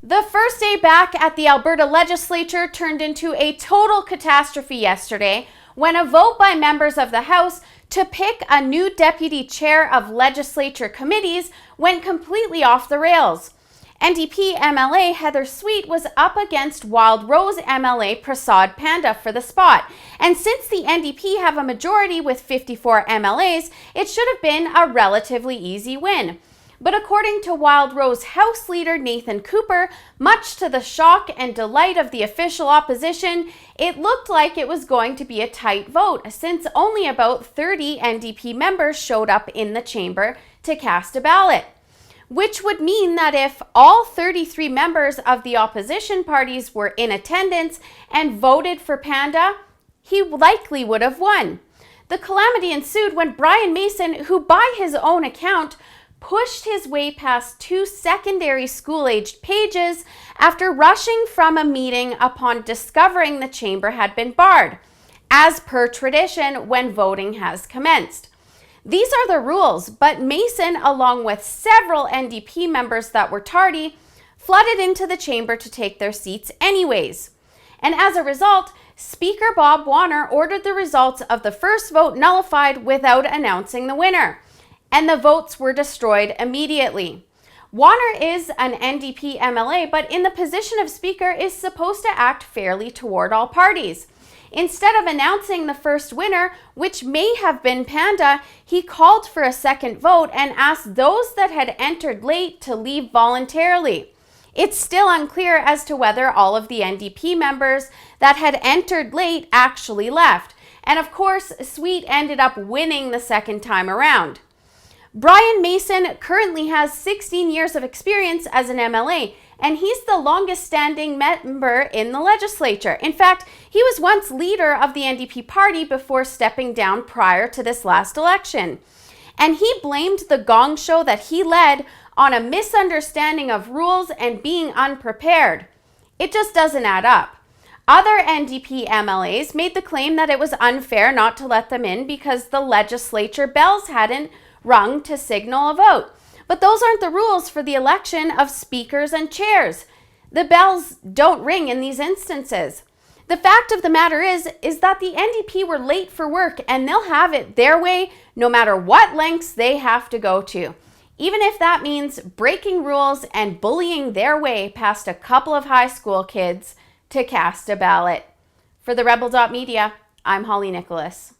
The first day back at the Alberta legislature turned into a total catastrophe yesterday when a vote by members of the House to pick a new deputy chair of legislature committees went completely off the rails. NDP MLA Heather Sweet was up against Wild Rose MLA Prasad Panda for the spot. And since the NDP have a majority with 54 MLAs, it should have been a relatively easy win. But according to Wild Rose House Leader Nathan Cooper, much to the shock and delight of the official opposition, it looked like it was going to be a tight vote since only about 30 NDP members showed up in the chamber to cast a ballot. Which would mean that if all 33 members of the opposition parties were in attendance and voted for Panda, he likely would have won. The calamity ensued when Brian Mason, who by his own account pushed his way past 2 secondary school-aged pages after rushing from a meeting upon discovering the chamber had been barred, as per tradition when voting has commenced. These are the rules, but Mason, along with several NDP members that were tardy, flooded into the chamber to take their seats anyways. And as a result, Speaker Bob Wanner ordered the results of the first vote nullified without announcing the winner, and the votes were destroyed immediately. Wanner is an NDP MLA, but in the position of Speaker is supposed to act fairly toward all parties. Instead of announcing the first winner, which may have been Panda, he called for a second vote and asked those that had entered late to leave voluntarily. It's still unclear as to whether all of the NDP members that had entered late actually left. And of course, Sweet ended up winning the second time around. Brian Mason currently has 16 years of experience as an MLA, and he's the longest standing member in the legislature. In fact, he was once leader of the NDP party before stepping down prior to this last election. And he blamed the gong show that he led on a misunderstanding of rules and being unprepared. It just doesn't add up. Other NDP MLAs made the claim that it was unfair not to let them in because the legislature bells hadn't rung to signal a vote. But those aren't the rules for the election of speakers and chairs. The bells don't ring in these instances. The fact of the matter is that the NDP were late for work and they'll have it their way no matter what lengths they have to go to, even if that means breaking rules and bullying their way past a couple of high school kids to cast a ballot. For the Rebel.media, I'm Holly Nicholas.